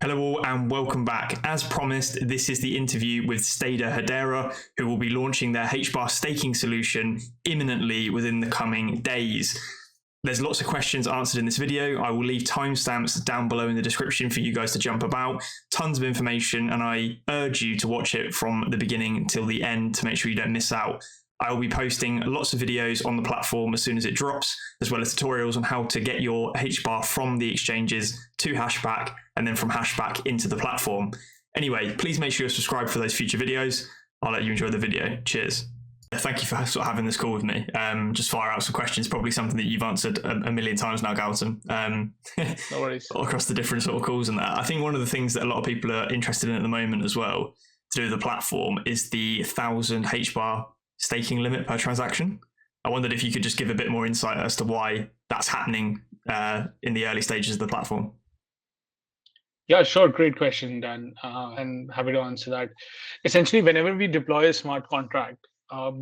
Hello all and welcome back. As promised, this is the interview with Stader Hedera, who will be launching their HBAR staking solution imminently within the coming days. There's lots of questions answered in this video. I will leave timestamps down below in the description for you guys to jump about. Tons of information, and I urge you to watch it from the beginning till the end to make sure you don't miss out. I will be posting lots of videos on the platform as soon as it drops, as well as tutorials on how to get your HBAR from the exchanges to Hashback and then from Hashback into the platform. Anyway, please make sure you're subscribed for those future videos. I'll let you enjoy the video. Cheers. Thank you for sort of having this call with me. Just fire out some questions, probably something that you've answered a million times now, 𝗟𝗚𝗡𝗦. No worries. Across the different sort of calls and that. I think one of the things that a lot of people are interested in at the moment as well to do with the platform is the 1,000 HBAR staking limit per transaction. I wondered if you could just give a bit more insight as to why that's happening in the early stages of the platform. Yeah, sure. Great question, Dan. And happy to answer that. Essentially, whenever we deploy a smart contract,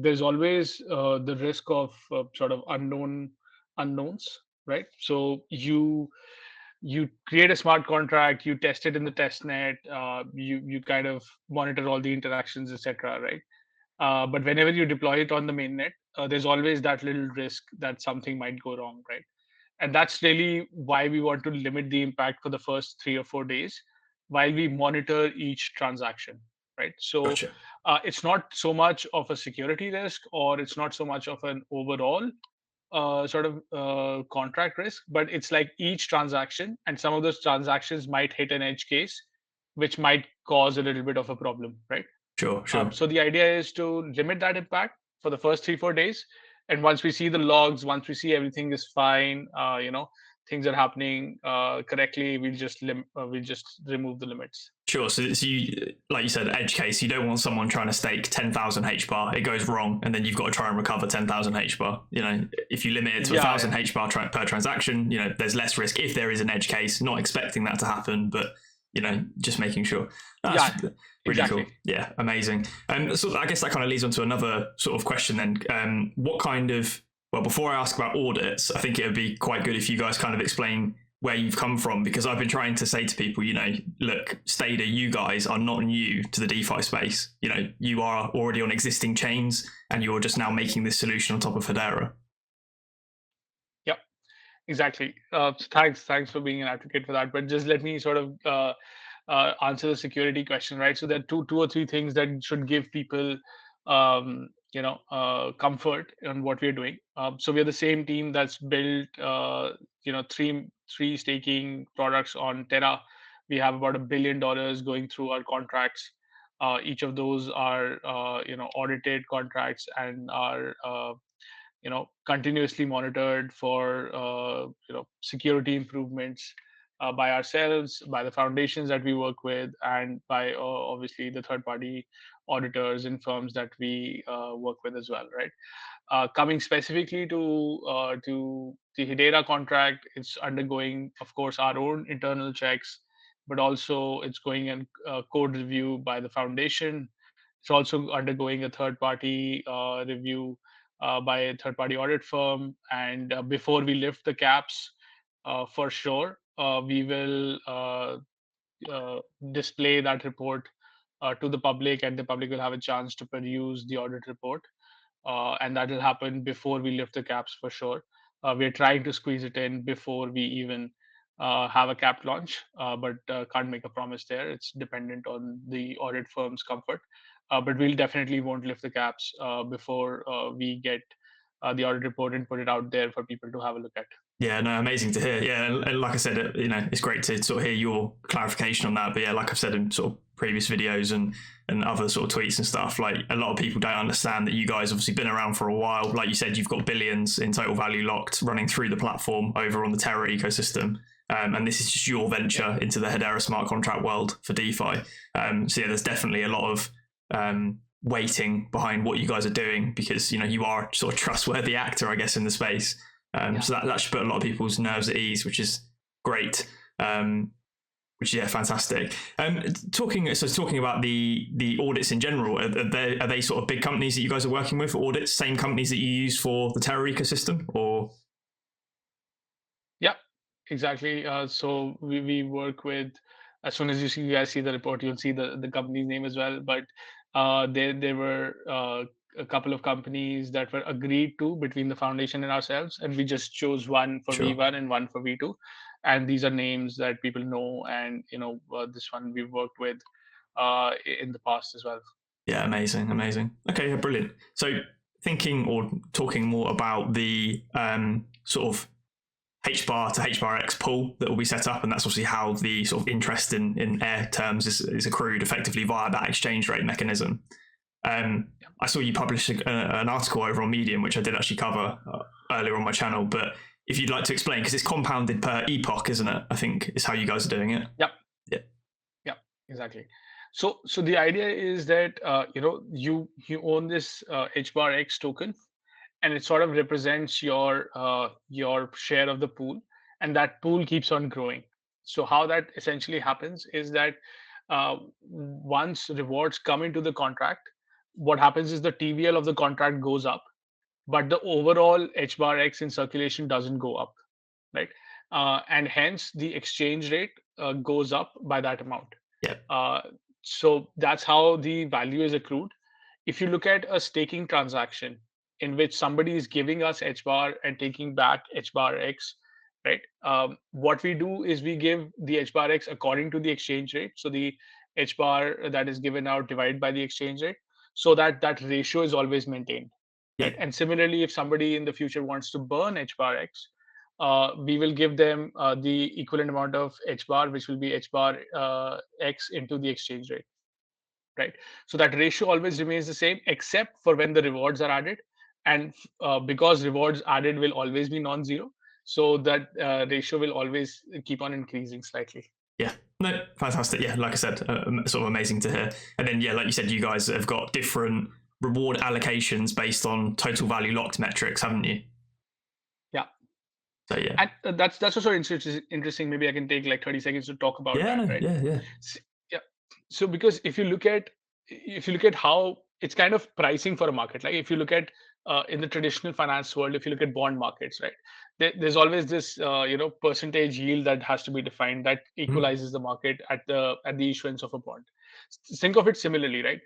there's always the risk of sort of unknowns, right? So you create a smart contract, you test it in the test net, you kind of monitor all the interactions, etc., right? But whenever you deploy it on the mainnet, there's always that little risk that something might go wrong, right? And that's really why we want to limit the impact for the first 3 or 4 days while we monitor each transaction, right? So Gotcha. It's not so much of a security risk, or it's not so much of an overall contract risk, but it's like each transaction, and some of those transactions might hit an edge case, which might cause a little bit of a problem, right? Sure. So the idea is to limit that impact for the first 3-4 days, and once we see the logs, once we see everything is fine, things are happening correctly, we'll just remove the limits. Sure. So you, like you said, edge case, you don't want someone trying to stake 10,000 HBAR. It goes wrong, and then you've got to try and recover 10,000 HBAR. You know, if you limit it to 1,000 HBAR per transaction, you know, there's less risk if there is an edge case. Not expecting that to happen, but you know, just making sure. That's really exactly. cool. Yeah, amazing. So I guess that kind of leads on to another sort of question then. What kind of, well, before I ask about audits, I think it would be quite good if you guys kind of explain where you've come from, because I've been trying to say to people, you know, look, Stader, you guys are not new to the DeFi space. You know, you are already on existing chains and you're just now making this solution on top of Hedera. Exactly. Thanks for being an advocate for that. But just let me sort of answer the security question, right? So there are two or three things that should give people, comfort on what we're doing. So we're the same team that's built, three staking products on Terra. We have about $1 billion going through our contracts. Each of those are, audited contracts and are continuously monitored for security improvements by ourselves, by the foundations that we work with, and by obviously the third-party auditors and firms that we work with as well, right? Coming specifically to the Hedera contract, it's undergoing, of course, our own internal checks, but also it's going in code review by the foundation. It's also undergoing a third-party review by a third-party audit firm, and before we lift the caps, for sure, we will display that report to the public, and the public will have a chance to peruse the audit report, and that will happen before we lift the caps for sure. We're trying to squeeze it in before we even have a cap launch, but can't make a promise there. It's dependent on the audit firm's comfort. But we'll definitely won't lift the caps before we get the audit report and put it out there for people to have a look at. Yeah, no, amazing to hear. Yeah, and like I said, it's great to sort of hear your clarification on that. But yeah, like I've said in sort of previous videos and other sort of tweets and stuff, like a lot of people don't understand that you guys obviously been around for a while. Like you said, you've got billions in total value locked running through the platform over on the Terra ecosystem. And this is just your venture into the Hedera smart contract world for DeFi. So yeah, there's definitely a lot of weighting behind what you guys are doing, because you are sort of trustworthy actor, I guess, in the space. So that should put a lot of people's nerves at ease, which is great. Which is fantastic. Talking about the audits in general, are they sort of big companies that you guys are working with for audits? Same companies that you use for the Terra ecosystem, or? Yeah, exactly. So we work with as soon as you guys see the report, you'll see the company's name as well. But there were a couple of companies that were agreed to between the foundation and ourselves, and we just chose one for Sure. V1 and one for V2. And these are names that people know, and this one we've worked with in the past as well. Yeah, amazing. Okay, yeah, brilliant. So thinking or talking more about the sort of HBAR to HBARX pool that will be set up, and that's obviously how the sort of interest in 𝗟𝗚 terms is accrued effectively via that exchange rate mechanism. I saw you publish an article over on Medium, which I did actually cover earlier on my channel, but if you'd like to explain, because it's compounded per epoch, isn't it? I think is how you guys are doing it. Yep. Yeah. Yeah, exactly. So the idea is that you own this HBARX token, and it sort of represents your share of the pool, and that pool keeps on growing. So how that essentially happens is that once rewards come into the contract, what happens is the TVL of the contract goes up, but the overall HBARX in circulation doesn't go up, right? And hence the exchange rate goes up by that amount. Yeah. So that's how the value is accrued. If you look at a staking transaction in which somebody is giving us HBAR and taking back HBARX, right? What we do is we give the HBARX according to the exchange rate. So the HBAR that is given out divided by the exchange rate, so that ratio is always maintained. Yeah. Right? And similarly, if somebody in the future wants to burn HBARX, we will give them the equivalent amount of HBAR, which will be HBARX into the exchange rate. Right. So that ratio always remains the same, except for when the rewards are added. And because rewards added will always be non-zero, so that ratio will always keep on increasing slightly. Yeah, no, fantastic. Yeah, like I said, sort of amazing to hear. And then, yeah, like you said, you guys have got different reward allocations based on total value locked metrics, haven't you? Yeah. So yeah, and that's also interesting. Maybe I can take like 30 seconds to talk about that. Right? Yeah. Yeah. So because if you look at how it's kind of pricing for a market, like if you look at in the traditional finance world, if you look at bond markets, right, there's always this percentage yield that has to be defined that equalizes the market at the issuance of a bond. Think of it similarly, right?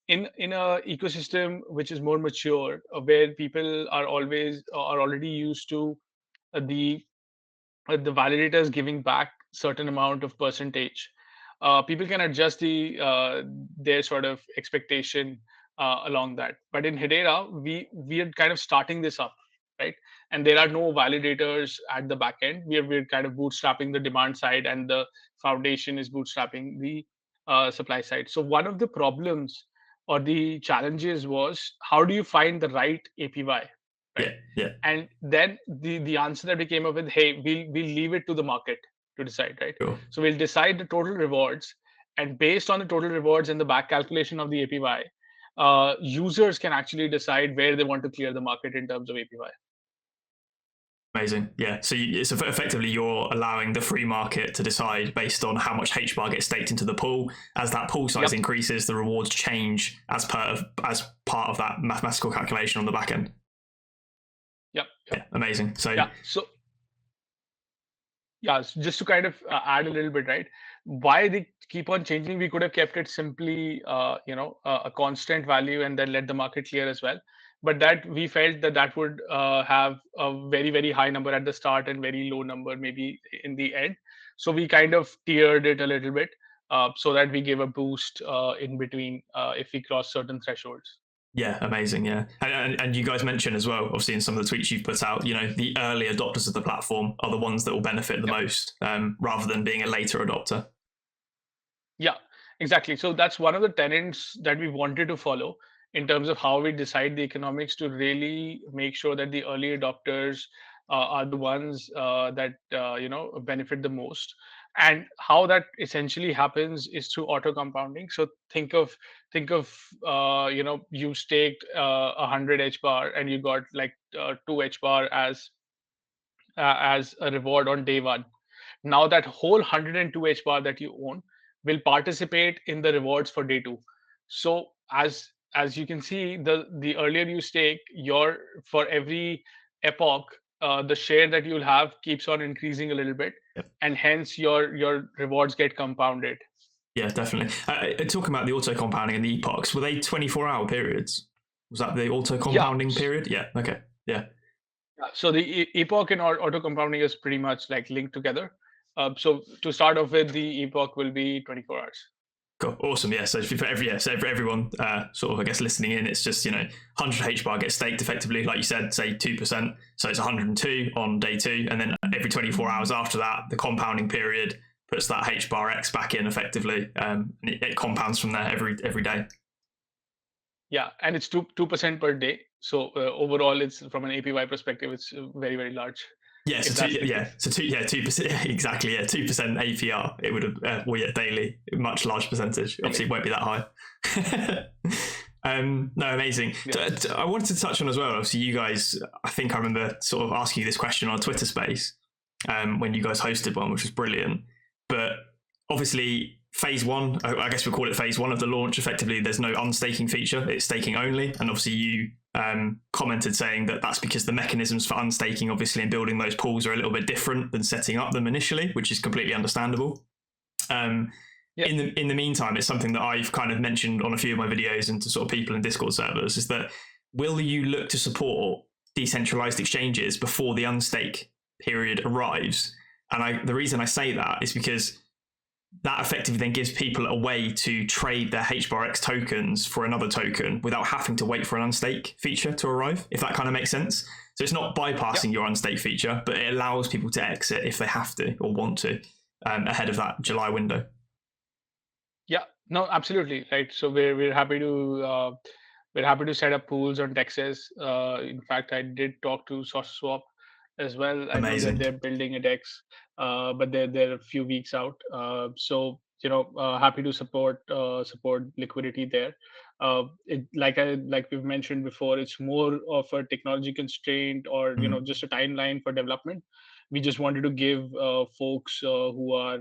In a ecosystem which is more mature, where people are already used to the validators giving back certain amount of percentage, people can adjust their sort of expectation along that. But in Hedera, we are kind of starting this up, right? And there are no validators at the back end. We're kind of bootstrapping the demand side, and the foundation is bootstrapping the supply side. So one of the problems or the challenges was, how do you find the right APY? Right. Yeah. And then the answer that we came up with, hey, we'll leave it to the market to decide, right? Sure. So we'll decide the total rewards, and based on the total rewards and the back calculation of the APY, users can actually decide where they want to clear the market in terms of APY. Amazing. Yeah. So it's effectively you're allowing the free market to decide based on how much HBAR gets staked into the pool. As that pool size increases, the rewards change as part of that mathematical calculation on the back end. Yep. Yeah, amazing. So just to kind of add a little bit, right? Why they keep on changing? We could have kept it simply, a constant value and then let the market clear as well. But that we felt that would have a very, very high number at the start and very low number maybe in the end. So we kind of tiered it a little bit so that we give a boost in between if we cross certain thresholds. Yeah, amazing. Yeah, and you guys mentioned as well, obviously in some of the tweets you've put out, the early adopters of the platform are the ones that will benefit the most, rather than being a later adopter. Yeah, exactly. So that's one of the tenets that we wanted to follow in terms of how we decide the economics, to really make sure that the early adopters are the ones that benefit the most. And how that essentially happens is through auto compounding. So think of you staked 100 HBAR and you got like 2 HBAR as a reward on day one. Now that whole 102 HBAR that you own will participate in the rewards for day two. So as you can see, the earlier you stake, for every epoch, the share that you'll have keeps on increasing a little bit, Yep. and hence your rewards get compounded. Yeah, definitely. Talking about the auto compounding and the epochs, were they 24-hour periods? Was that the auto compounding period? Yeah. Okay. Yeah. So the epoch and auto compounding is pretty much like linked together. So to start off with, the epoch will be 24 hours. Cool. Awesome. Yeah. So for everyone sort of, I guess, listening in, it's just, 100 HBAR gets staked effectively, like you said, say 2%. So it's 102 on day 2. And then every 24 hours after that, the compounding period puts that HBARX back in effectively. And it compounds from there every day. Yeah. And it's 2% per day. So overall, it's from an APY perspective, it's very, very large. Yeah, so 2%, exactly. Yeah, 2% APR. It would have daily, much large percentage. Obviously, it won't be that high. No, amazing. Yeah. I wanted to touch on as well. Obviously, you guys, I think I remember sort of asking you this question on Twitter Space when you guys hosted one, which was brilliant. But obviously, phase 1, I guess we call it phase 1 of the launch. Effectively, there's no unstaking feature; it's staking only. And obviously, you commented saying that that's because the mechanisms for unstaking, obviously, and building those pools are a little bit different than setting up them initially, which is completely understandable. In the meantime, it's something that I've kind of mentioned on a few of my videos and to sort of people in Discord servers, is that will you look to support decentralized exchanges before the unstake period arrives? And the reason I say that is because that effectively then gives people a way to trade their HBARX tokens for another token without having to wait for an unstake feature to arrive, if that kind of makes sense. So it's not bypassing your unstake feature, but it allows people to exit if they have to or want to ahead of that July window. Yeah, no, absolutely. Right. So we're happy to set up pools on DEXs. In fact, I did talk to Swap as well. Amazing. I know that they're building a DEX, but they're a few weeks out. So happy to support liquidity there. Like we've mentioned before, it's more of a technology constraint or just a timeline for development. We just wanted to give folks who are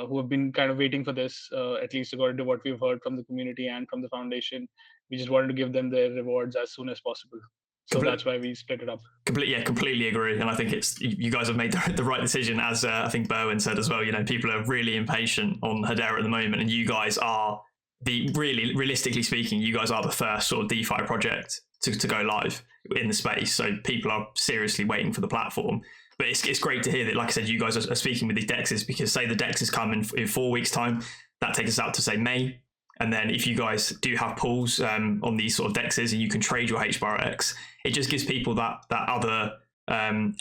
who have been kind of waiting for this, at least according to what we've heard from the community and from the foundation. We just wanted to give them their rewards as soon as possible. So that's why we split it up. Completely agree. And I think you guys have made the right decision, as I think 𝗟𝗏𝗦 said as well. People are really impatient on Hedera at the moment, and you guys are realistically speaking, you guys are the first sort of DeFi project to go live in the space. So people are seriously waiting for the platform. But it's great to hear that, like I said, you guys are speaking with these DEXs, because say the DEXs come in 4 weeks' time, that takes us out to say May. And then if you guys do have pools on these sort of DEXs and you can trade your HBARX, it just gives people that other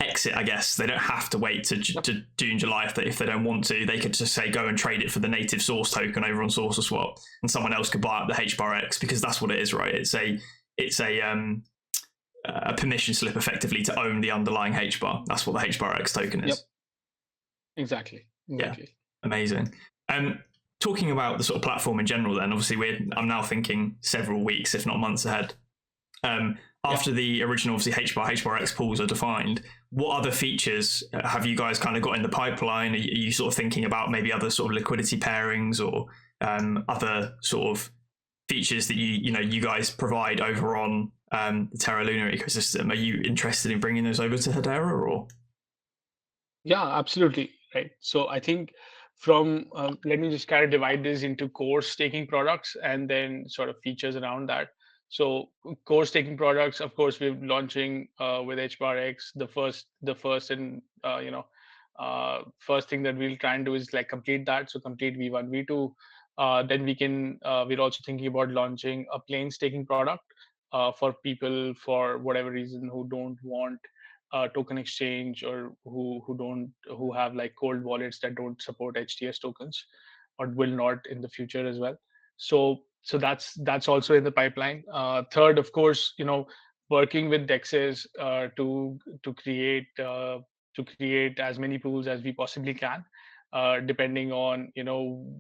exit, I guess. They don't have to wait to June, July if they don't want to. They could just say go and trade it for the native source token over on SaucerSwap, and someone else could buy up the HBARX, because that's what it is, right? It's a permission slip effectively to own the underlying HBAR. That's what the HBARX token is. Yep. Exactly. Yeah. Amazing. Talking about the sort of platform in general, then obviously I'm now thinking several weeks, if not months ahead. After the original, obviously HBARX pools are defined, what other features have you guys kind of got in the pipeline? Are you sort of thinking about maybe other sort of liquidity pairings or other sort of features that you guys provide over on the Terra Luna ecosystem? Are you interested in bringing those over to Hedera, or? Yeah, absolutely. Right. So I think from let me just kind of divide this into core staking products and then sort of features around that. So core staking products, of course, we're launching with HBARX. The first and first thing that we'll try and do is like complete that. So complete V1, V2. Then we're also thinking about launching a plain staking product for people, for whatever reason, who don't want token exchange, or who have like cold wallets that don't support HTS tokens, or will not in the future as well. So that's also in the pipeline. Third, of course, working with DEXs to create as many pools as we possibly can, depending on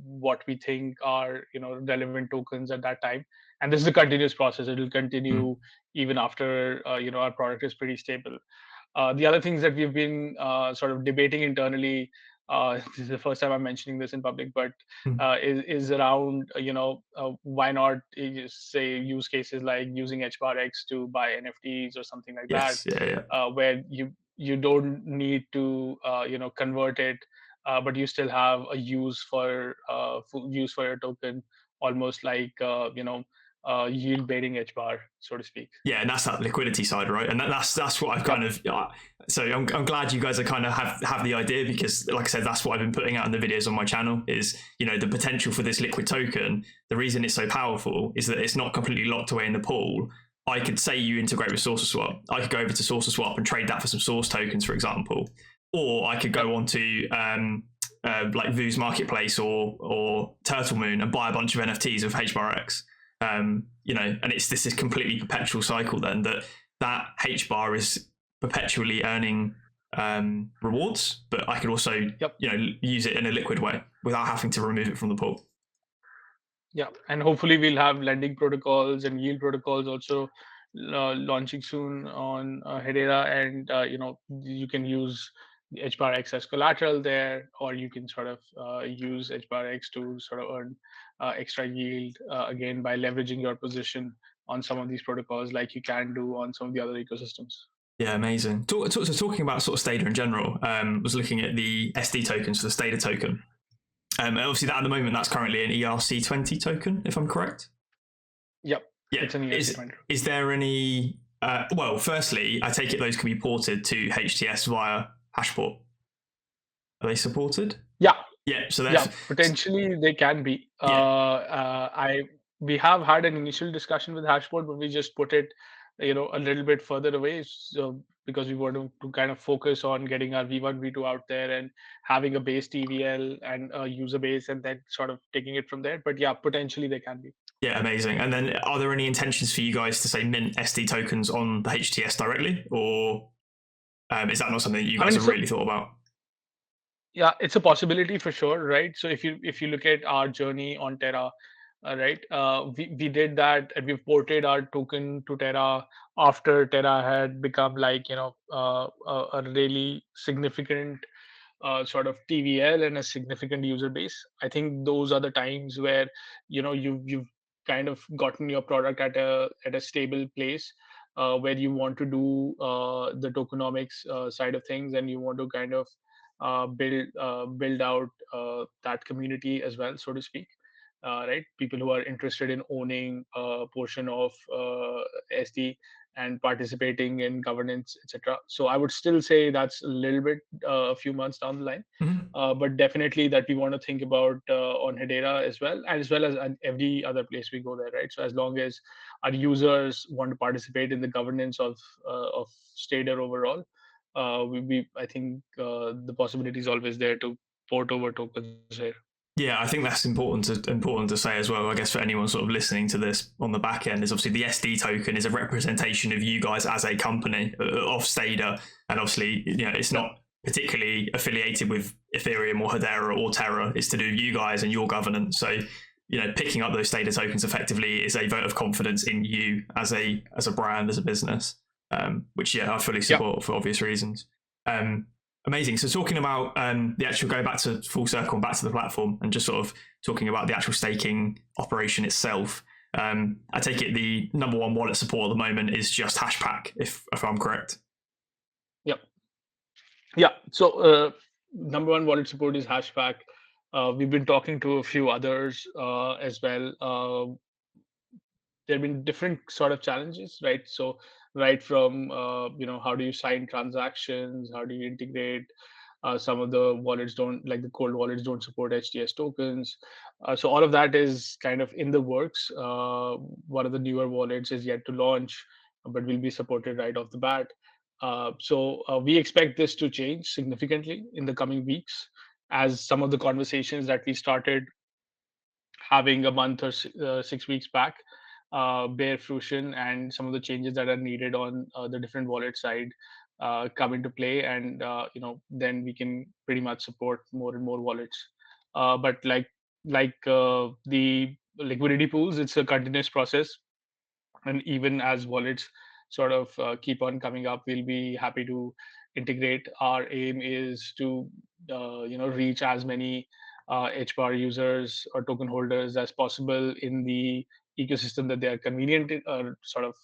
what we think are relevant tokens at that time. And this is a continuous process. It will continue even after our product is pretty stable. The other things that we've been sort of debating internally this is the first time I'm mentioning this in public, but Mm. is around why not say use cases like using HBARX to buy NFTs or something like that, Yes. Yeah. Yeah. where you don't need to convert it, but you still have a use for use for your token, almost like yield baiting HBAR, so to speak. Yeah, and that's that liquidity side, right? And that's what I've kind Yep. of. So I'm glad you guys are kind of have the idea, because, like I said, that's what I've been putting out in the videos on my channel. Is, the potential for this liquid token. The reason it's so powerful is that it's not completely locked away in the pool. I could say you integrate with SourceSwap. I could go over to SourceSwap and trade that for some source tokens, for example, or I could go Yep. onto like 𝗬's marketplace or 𝗟𝗚𝗡𝗦 and buy a bunch of NFTs of HBARX. And it's this is completely perpetual cycle then that HBAR is perpetually earning rewards, but I could also Yep. use it in a liquid way without having to remove it from the pool. Yeah, and hopefully we'll have lending protocols and yield protocols also launching soon on Hedera, and you can use the HBARX as collateral there, or you can sort of use HBARX to sort of earn extra yield again by leveraging your position on some of these protocols, like you can do on some of the other ecosystems. Yeah, amazing. So talking about sort of Stader in general, was looking at the SD tokens for the Stader token. Obviously, that at the moment, that's currently an ERC20 token, if I'm correct. Yep. Yeah. It's an ERC20. Is there any? Well, firstly, I take it those can be ported to HTS via Hashport. Are they supported? Yeah. Yeah. So that's potentially they can be. We have had an initial discussion with Hashport, but we just put it, a little bit further away, so because we want to kind of focus on getting our V1, V2 out there and having a base TVL and a user base, and then sort of taking it from there. But yeah, potentially they can be. Yeah, amazing. And then, are there any intentions for you guys to say mint SD tokens on the HTS directly, or is that not something that you guys have really thought about? Yeah, it's a possibility for sure, right? So if you look at our journey on Terra, right, we did that, and we ported our token to Terra after Terra had become like a really significant sort of TVL and a significant user base. I think those are the times where you've kind of gotten your product at a stable place, where you want to do the tokenomics side of things, and you want to kind of build out that community as well, so to speak. Right, people who are interested in owning a portion of SD and participating in governance, etc. So I would still say that's a little bit a few months down the line, but definitely that we want to think about on Hedera as well as every other place we go there, right? So as long as our users want to participate in the governance of Stader overall, I think the possibility is always there to port over tokens here. Yeah, I think that's important to say as well. I guess for anyone sort of listening to this on the back end, is obviously the SD token is a representation of you guys as a company of Stader, and obviously it's not particularly affiliated with Ethereum or Hedera or Terra. It's to do with you guys and your governance. So picking up those Stader tokens effectively is a vote of confidence in you as a brand, as a business, which I fully support for obvious reasons. Amazing. So talking about the actual, going back to full circle and back to the platform, and just sort of talking about the actual staking operation itself, I take it the number one wallet support at the moment is just Hashpack, if I'm correct. Yep. Yeah. So number one wallet support is Hashpack. We've been talking to a few others as well. There have been different sort of challenges, right? So right from how do you sign transactions, how do you integrate, some of the wallets don't, like the cold wallets don't support HTS tokens, so all of that is kind of in the works. One of the newer wallets is yet to launch, but will be supported right off the bat. So we expect this to change significantly in the coming weeks, as some of the conversations that we started having a month or 6 weeks back bear fruition, and some of the changes that are needed on the different wallet side come into play, and then we can pretty much support more and more wallets. But the liquidity pools, it's a continuous process, and even as wallets sort of keep on coming up, we'll be happy to integrate. Our aim is to reach as many HBAR users or token holders as possible in the ecosystem that they are convenient or sort of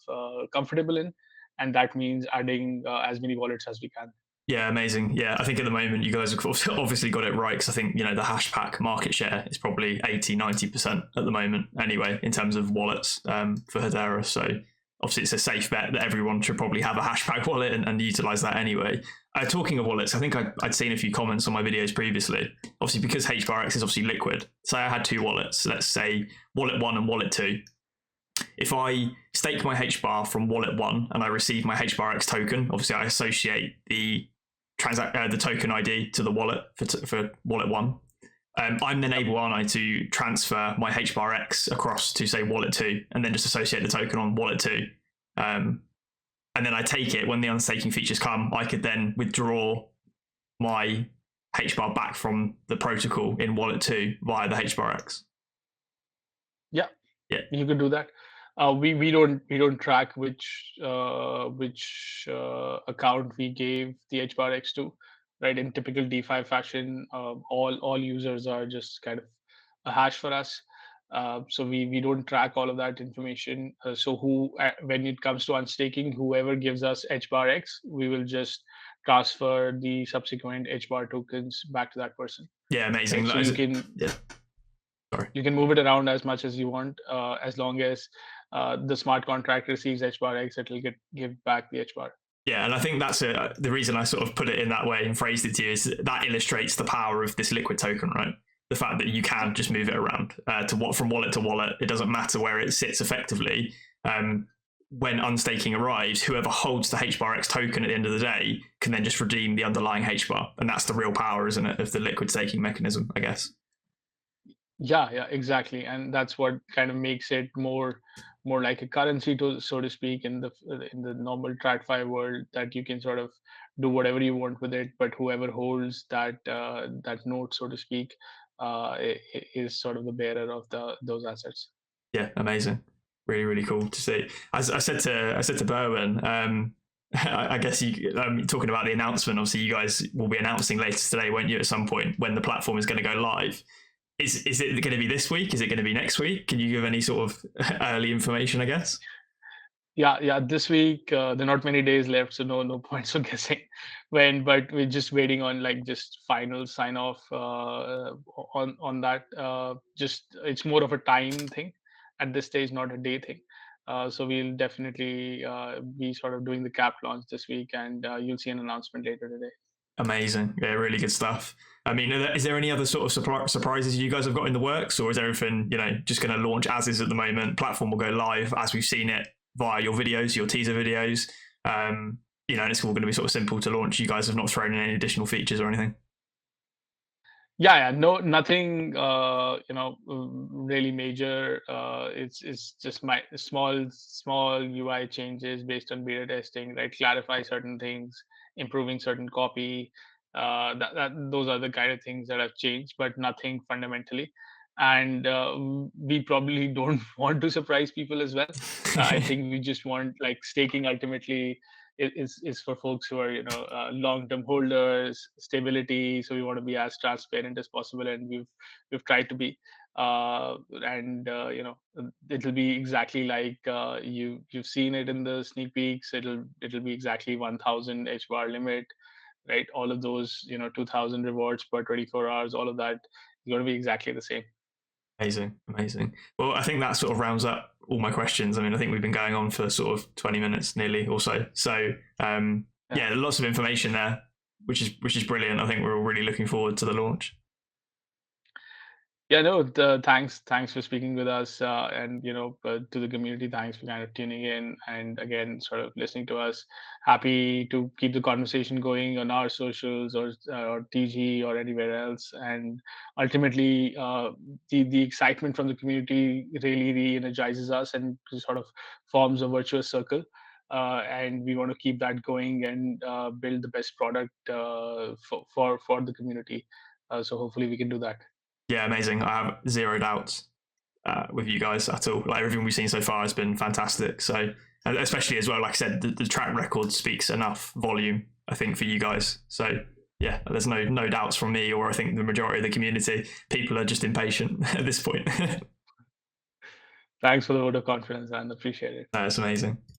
comfortable in, and that means adding as many wallets as we can. Yeah, amazing. Yeah, I think at the moment you guys have obviously got it right, because I think, the Hashpack market share is probably 80-90% at the moment anyway, in terms of wallets for Hedera. So obviously it's a safe bet that everyone should probably have a Hashpack wallet and utilize that anyway. Talking of wallets, I think I'd seen a few comments on my videos previously. Obviously, because HBARX is obviously liquid, say I had two wallets, let's say wallet 1 and wallet 2. If I stake my HBAR from wallet 1 and I receive my HBARX token, obviously I associate the token ID to the wallet for wallet 1. I'm then able, aren't I, to transfer my HBARX across to, say, wallet 2, and then just associate the token on wallet 2. And then I take it when the unstaking features come. I could then withdraw my HBAR back from the protocol in wallet 2 via the HBARX. Yeah, you could do that. We don't track which account we gave the HBARX to, right? In typical DeFi fashion, all users are just kind of a hash for us. So we don't track all of that information. So when it comes to unstaking, whoever gives us HBARX, we will just transfer the subsequent HBAR tokens back to that person. Yeah, amazing. Right? So you can move it around as much as you want, as long as the smart contract receives HBARX, it will give back the HBAR. Yeah, and I think that's the reason I sort of put it in that way and phrased it to you, is that illustrates the power of this liquid token, right? The fact that you can just move it around from wallet to wallet. It doesn't matter where it sits effectively. When unstaking arrives, whoever holds the HBARX token at the end of the day can then just redeem the underlying HBAR. And that's the real power, isn't it, of the liquid staking mechanism, I guess. Yeah, exactly. And that's what kind of makes it more like a currency, so to speak, in the normal TradFi world, that you can sort of do whatever you want with it, but whoever holds that note, so to speak, is sort of the bearer of those assets. Yeah, amazing. Really, really cool to see. As I said to Berwin, I guess talking about the announcement, obviously you guys will be announcing later today, won't you, at some point, when the platform is going to go live. Is it going to be this week? Is it going to be next week? Can you give any sort of early information, I guess? Yeah. This week, there are not many days left, so no points for guessing when. But we're just waiting on just final sign off on that. It's more of a time thing at this stage, not a day thing. So we'll definitely be sort of doing the cap launch this week, and you'll see an announcement later today. Amazing. Yeah, really good stuff. I mean, is there any other sort of surprises you guys have got in the works, or is everything, just going to launch as is at the moment? Platform will go live as we've seen it via your videos, your teaser videos. And it's all going to be sort of simple to launch. You guys have not thrown in any additional features or anything? Yeah. No, nothing, really major. It's just my small UI changes based on beta testing, right? Clarify certain things, improving certain copy. Those are the kind of things that have changed, but nothing fundamentally. And we probably don't want to surprise people as well. I think we just want, staking ultimately is for folks who are long-term holders, stability. So we want to be as transparent as possible, and we've tried to be. It'll be exactly like you've seen it in the sneak peeks. It'll be exactly 1,000 HBAR limit, right? All of those 2,000 rewards per 24 hours. All of that is going to be exactly the same. Amazing. Well, I think that sort of rounds up all my questions. I mean, I think we've been going on for sort of 20 minutes nearly or so. So yeah, lots of information there, which is brilliant. I think we're all really looking forward to the launch. Yeah, no, thanks for speaking with us, and to the community, thanks for kind of tuning in and again sort of listening to us. Happy to keep the conversation going on our socials or TG or anywhere else. And ultimately, the excitement from the community really re-energizes us and sort of forms a virtuous circle. And we want to keep that going and build the best product for the community. So hopefully we can do that. Yeah, amazing. I have zero doubts with you guys at all. Like, everything we've seen so far has been fantastic. So, especially as well, like I said, the track record speaks enough volume, I think, for you guys. So yeah, there's no doubts from me, or I think the majority of the community. People are just impatient at this point. Thanks for the vote of confidence, and appreciate it. That's amazing.